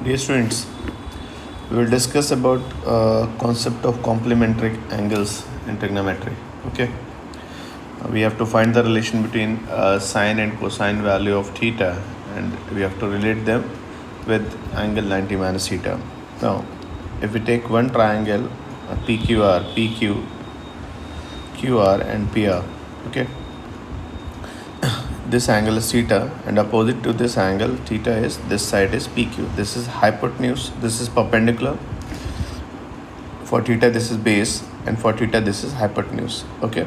Dear students, we will discuss about concept of complementary angles in trigonometry. Okay, we have to find the relation between sine and cosine value of theta, and we have to relate them with angle 90 minus theta. Now, if we take one triangle, PQR, PQ, QR, and PR. Okay, this angle is theta, and opposite to this angle theta is this side is PQ. This is hypotenuse, this is perpendicular. For theta this is base, and for theta this is hypotenuse. Okay,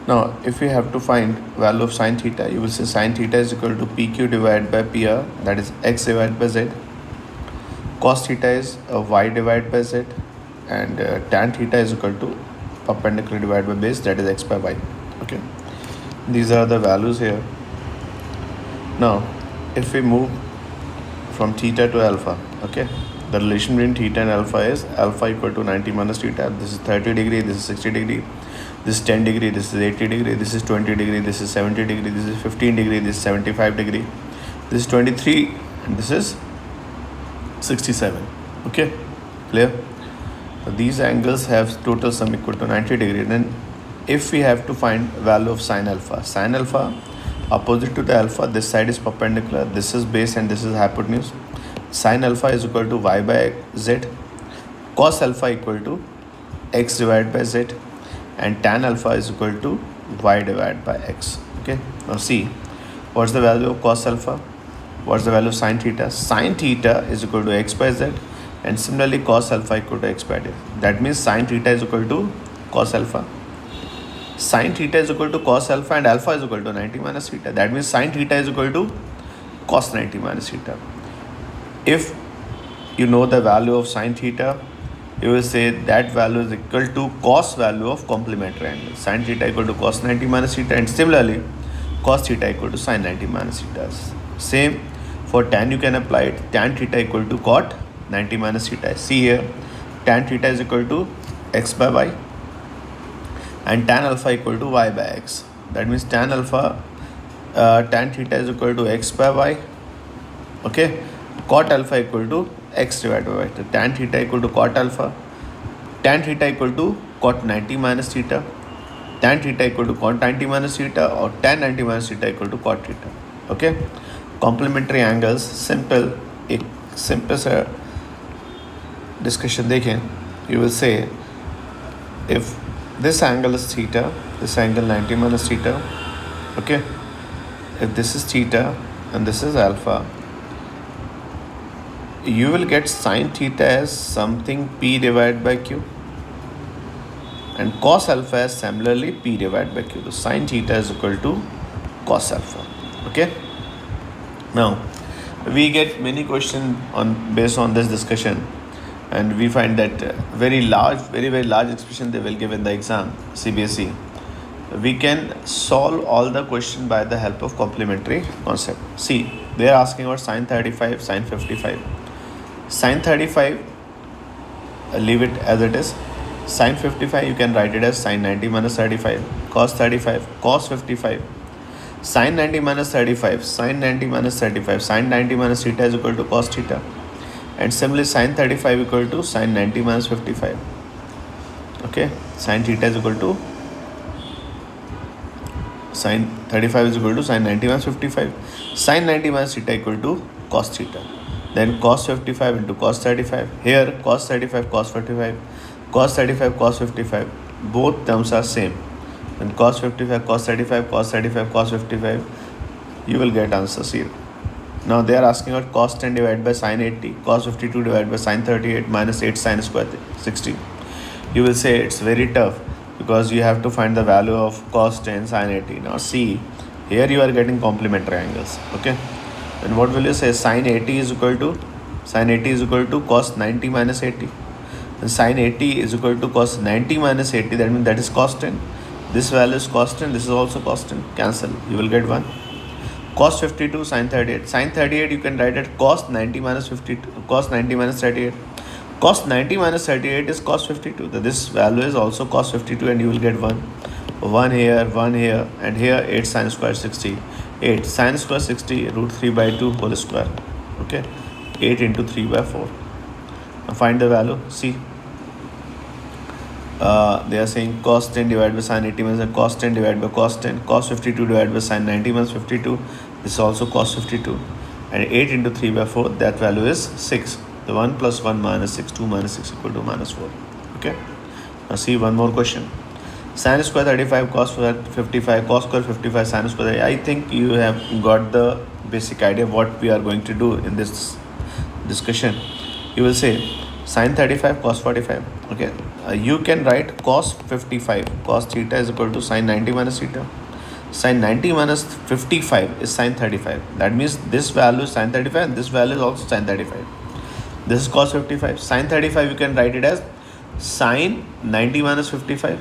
now if we have to find value of sine theta, you will say sine theta is equal to PQ divided by PR, that is x divided by z. Cos theta is y divided by z, and tan theta is equal to perpendicular divided by base, that is x by y. Okay, these are the values here. Now if we move from theta to alpha, okay, the relation between theta and alpha is alpha equal to 90 minus theta. This is 30 degree, this is 60 degree, this is 10 degree, this is 80 degree, this is 20 degree, this is 70 degree, this is 15 degree, this is 75 degree, this is 23, and this is 67. Okay, clear? So these angles have total sum equal to 90 degree. Then if we have to find value of sine alpha, opposite to the alpha, this side is perpendicular, this is base and this is hypotenuse. Sine alpha is equal to y by z, cos alpha equal to x divided by z, and tan alpha is equal to y divided by x. Okay, now see, what's the value of cos alpha? What's the value of sine theta? Sine theta is equal to x by z, and similarly cos alpha equal to x by z. That means sine theta is equal to cos alpha. Sine theta is equal to cos alpha, and alpha is equal to 90 minus theta. That means sine theta is equal to cos 90 minus theta. If you know the value of sine theta, you will say that value is equal to cos value of complementary angle. Sine theta equal to cos 90 minus theta, and similarly cos theta equal to sine 90 minus theta. Same for tan, you can apply it. Tan theta equal to cot 90 minus theta. See here, tan theta is equal to x by y, and tan alpha equal to y by x. That means tan theta is equal to x by y. Okay, cot alpha equal to x divided by y. So tan theta equal to cot alpha, tan theta equal to cot 90 minus theta, tan theta equal to cot 90 minus theta, or tan 90 minus theta equal to cot theta. Okay, complementary angles, simple. एक simple सा discussion देखें, you will say if this angle is theta, this angle 90 minus theta. Okay, if this is theta and this is alpha, you will get sine theta as something p divided by q, and cos alpha as similarly p divided by q. So sine theta is equal to cos alpha. Okay, now we get many questions based on this discussion, and we find that very large expression they will give in the exam, CBSE. We can solve all the question by the help of complementary concept. See, they are asking about sine 35, sine 55. Sine 35, leave it as it is. Sine 55, you can write it as sine 90 minus 35. Cos 35, cos 55. Sine 90 minus 35, sine 90 minus 35, sine 90 minus theta is equal to cos theta. And similarly sine 35 equal to sine 90 minus 55. Okay, sine theta is equal to sine 35 is equal to sine 90 minus 55. Sine 90 minus theta equal to cos theta. Then cos 55 into cos 35. Here cos 35, cos 45, cos 35, cos 55. Both terms are same. And cos 55, cos 35, cos 35, cos 55. You will get answers here. Now they are asking about cos 10 divided by sine 80, cos 52 divided by sine 38 minus 8 sine square 60. You will say it's very tough because you have to find the value of cos 10 sine 80. Now see, here you are getting complementary angles. Okay, and what will you say? Sine 80 is equal to cos 90 minus 80. And sine 80 is equal to cos 90 minus 80. That means that is cos 10. This value is cos 10. This is also cos 10. Cancel. You will get 1. Cos 52 sine 38. Sine 38 you can write it cos 90 minus 52, cos 90 minus 38. Cos 90 minus 38 is cos 52. So this value is also cos 52, and you will get 1. 1 here, and here 8 sine square 60. 8 sine square 60 root 3 by 2 whole square. Okay, 8 into 3 by 4. Now find the value. See, they are saying cos 10 divided by sin 80 minus cos 10 divided by cos 10, cos 52 divided by sin 90 minus 52. This is also cos 52. And 8 into 3 by 4, that value is 6. The 1 plus 1 minus 6, 2 minus 6 equal to minus 4. Okay. Now see one more question. Sin square 35, cos square 55, cos square 55, sin square. I think you have got the basic idea of what we are going to do in this discussion. You will say sin 35, cos 45. Okay. You can write cos 55, cos theta is equal to sin 90 minus theta. Sin 90 minus 55 is sin 35. That means this value is sin 35 and this value is also sin 35. This is cos 55. Sin 35 you can write it as sin 90 minus 55.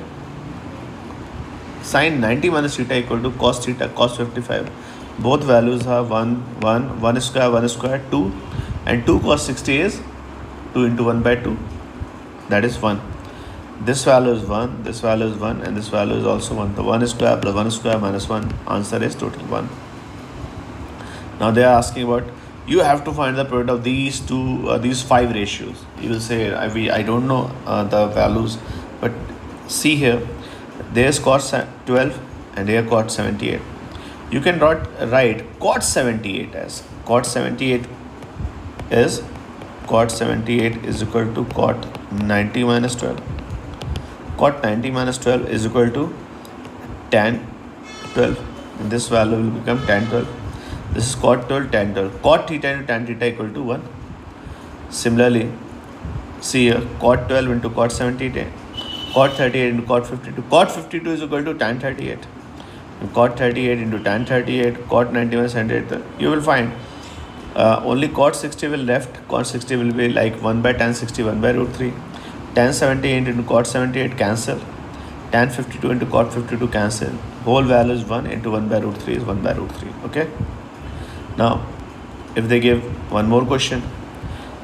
Sin 90 minus theta equal to cos theta, cos 55. Both values are 1 square, 2. And 2 cos 60 is 2 into 1 by 2. That is 1. This value is 1, this value is 1, and this value is also 1. The 1 square plus 1 square minus 1. Answer is total 1. Now they are asking about, you have to find the product of these these 5 ratios. You will say, I don't know the values, but see here, there is cot 12 and here cot 78. You can write cot 78 as cot 78 is equal to cot 90 minus 12. Cot 90 minus 12 is equal to tan 12. And this value will become tan 12. This is cot 12, tan 12. Cot theta into tan theta equal to 1. Similarly, see here, cot 12 into cot 78. Cot 38 into cot 52. Cot 52 is equal to tan 38. And cot 38 into tan 38, cot 90 minus 78. You will find only cot 60 will left. Cot 60 will be like 1 by tan 60, 1 by root 3. Tan 78 into cot 78 cancel. Tan 52 into cot 52 cancel. Whole value is 1 into 1 by root 3 is 1 by root 3. Okay. Now, if they give one more question,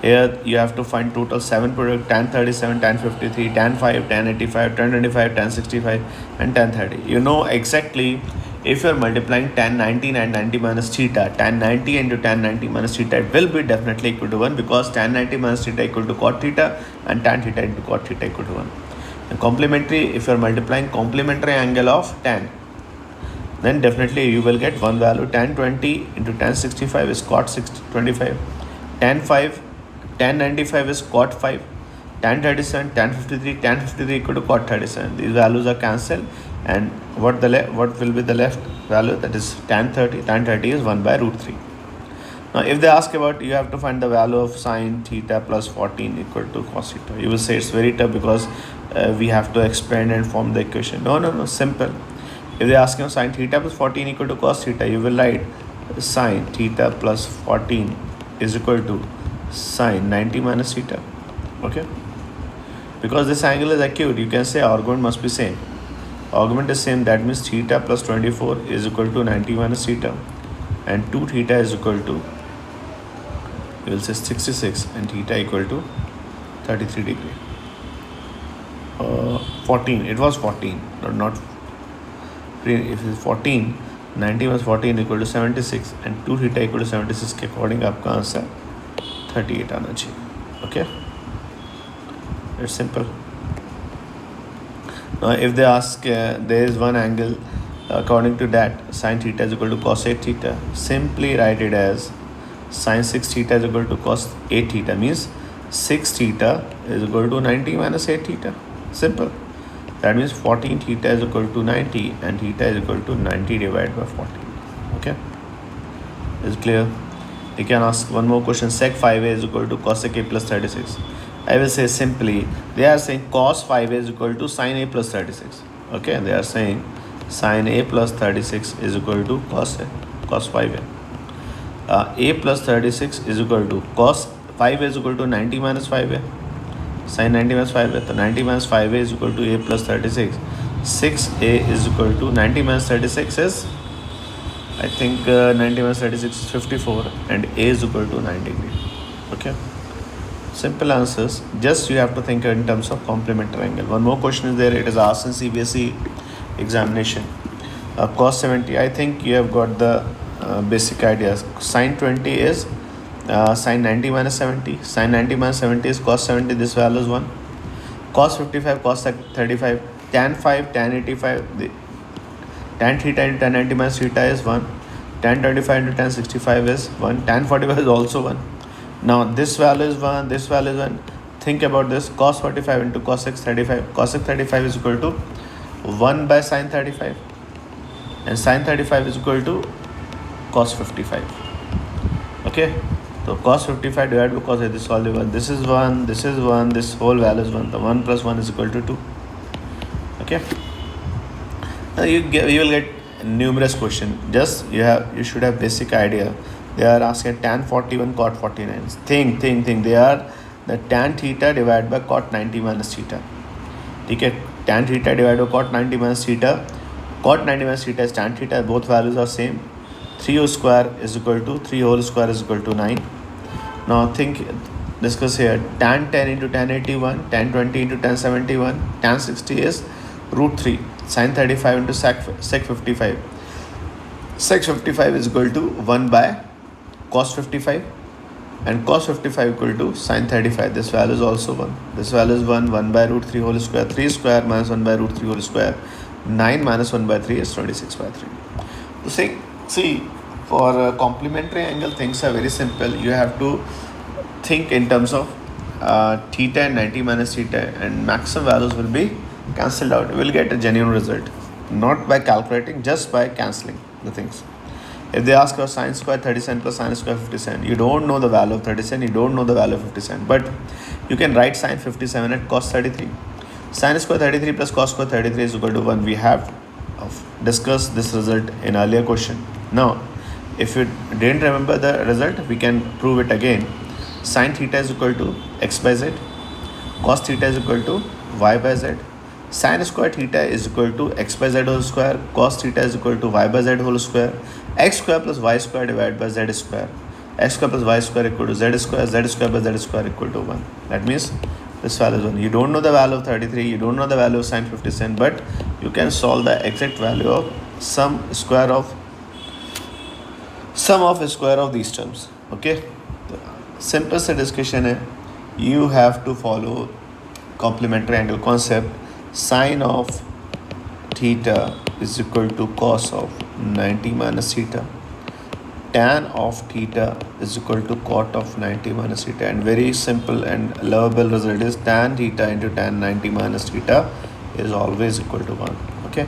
here you have to find total 7 product: tan 37, tan 53, tan 5, tan 85, tan 25, tan 65, and tan 30. You know exactly if you are multiplying tan 90 and 90 minus theta, tan 90 into tan 90 minus theta, it will be definitely equal to 1 because tan 90 minus theta equal to cot theta and tan theta into cot theta equal to 1. And complementary, if you are multiplying complementary angle of tan, then definitely you will get one value. Tan 20 into tan 65 is cot 25. Tan 95 is cot 5. Tan 37, tan 53, tan 53 equal to cot 37. These values are cancelled, and what will be the left value? That is tan 30. Tan 30 is 1 by root 3. Now if they ask about, you have to find the value of sin theta plus 14 equal to cos theta. You will say it's very tough because we have to expand and form the equation. No, simple. If they ask you sin theta plus 14 equal to cos theta, you will write sin theta plus 14 is equal to sin 90 minus theta. Okay. Because this angle is acute, you can say argument must be same. Argument is same, that means theta plus 24 is equal to 90 minus theta, and 2 theta is equal to, you will say 66, and theta equal to 33 degree. 14, it was 14, not if it is 14, 90 minus 14 equal to 76, and 2 theta equal to 76 के according आपका answer 38 आना चाहिए. Okay, it's simple. Now if they ask there is one angle according to that sin theta is equal to cos 8 theta, simply write it as sin 6 theta is equal to cos 8 theta, means 6 theta is equal to 90 minus 8 theta. Simple. That means 14 theta is equal to 90 and theta is equal to 90 divided by 14. Okay, is clear? You can ask one more question. Sec 5a is equal to cosec a plus 36. I will say simply, they are saying cos 5a is equal to sin a plus 36. Okay, they are saying sin a plus 36 is equal to cos 5a. A plus 36 is equal to cos 5a is equal to 90 minus 5a. Sin 90 minus 5a. So 90 minus 5a is equal to a plus 36. 6a is equal to 90 minus 36 is, I think 90 minus 36 is 54, and a is equal to 90 degree. Okay. Simple answers. Just you have to think in terms of complementary angle. One more question is there. It is asked in CBSE examination. Cos 70. I think you have got the basic ideas. Sin 20 is Sine 90 minus 70. Sine 90 minus 70 is cos 70. This value is 1. Cos 55, cos 35. Tan 5, tan 85. Tan theta into tan 90 minus theta is 1. Tan 25 into tan 65 is 1. Tan 45 is also 1. Now this value is 1. This value is 1. Think about this. Cos 45 into cosec 35. Cosec 35 is equal to 1 by sine 35. And sine 35 is equal to cos 55. Okay. So cos 55 divided by cos, this is all 1. This is 1. This is 1. This whole value is 1. The 1 plus 1 is equal to 2. Okay. Now you will get numerous question. Just you should have basic idea. They are asking tan 41 cot 49. Think. They are the tan theta divided by cot 90 minus theta. Okay. Tan theta divided by cot 90 minus theta. Cot 90 minus theta is tan theta. Both values are same. 3 whole square is equal to 3 whole square is equal to 9. Now discuss here. Tan 10 into tan 81. Tan 20 into tan 71. Tan 60 is root 3. Sin 35 into sec 55. Sec 55 is equal to 1 by cos 55. And cos 55 equal to sin 35. This value is also 1. This value is 1. 1 by root 3 whole square. 3 square minus 1 by root 3 whole square. 9 minus 1 by 3 is 26 by 3. So see, for a complementary angle, things are very simple. You have to think in terms of theta and 90 minus theta, and maximum values will be cancelled out. You will get a genuine result, not by calculating, just by cancelling the things. If they ask for sine square 37 plus sine square 57, you don't know the value of 37, you don't know the value of 57, but you can write sine 57 at cos 33. Sine square 33 plus cos square 33 is equal to 1. We have discussed this result in earlier question. Now, if you didn't remember the result, we can prove it again. Sin theta is equal to x by z. Cos theta is equal to y by z. Sin square theta is equal to x by z whole square. Cos theta is equal to y by z whole square. X square plus y square divided by z square. X square plus y square equal to z square. Z square by z square equal to 1. That means this value is 1. You don't know the value of 33. You don't know the value of sin 57. But you can solve the exact value of sum of square of these terms. Okay. Simple से discussion है. You have to follow complementary angle concept. Sine of theta is equal to cos of 90 minus theta. Tan of theta is equal to cot of 90 minus theta. And very simple and lovable result is tan theta into tan 90 minus theta is always equal to 1. Okay.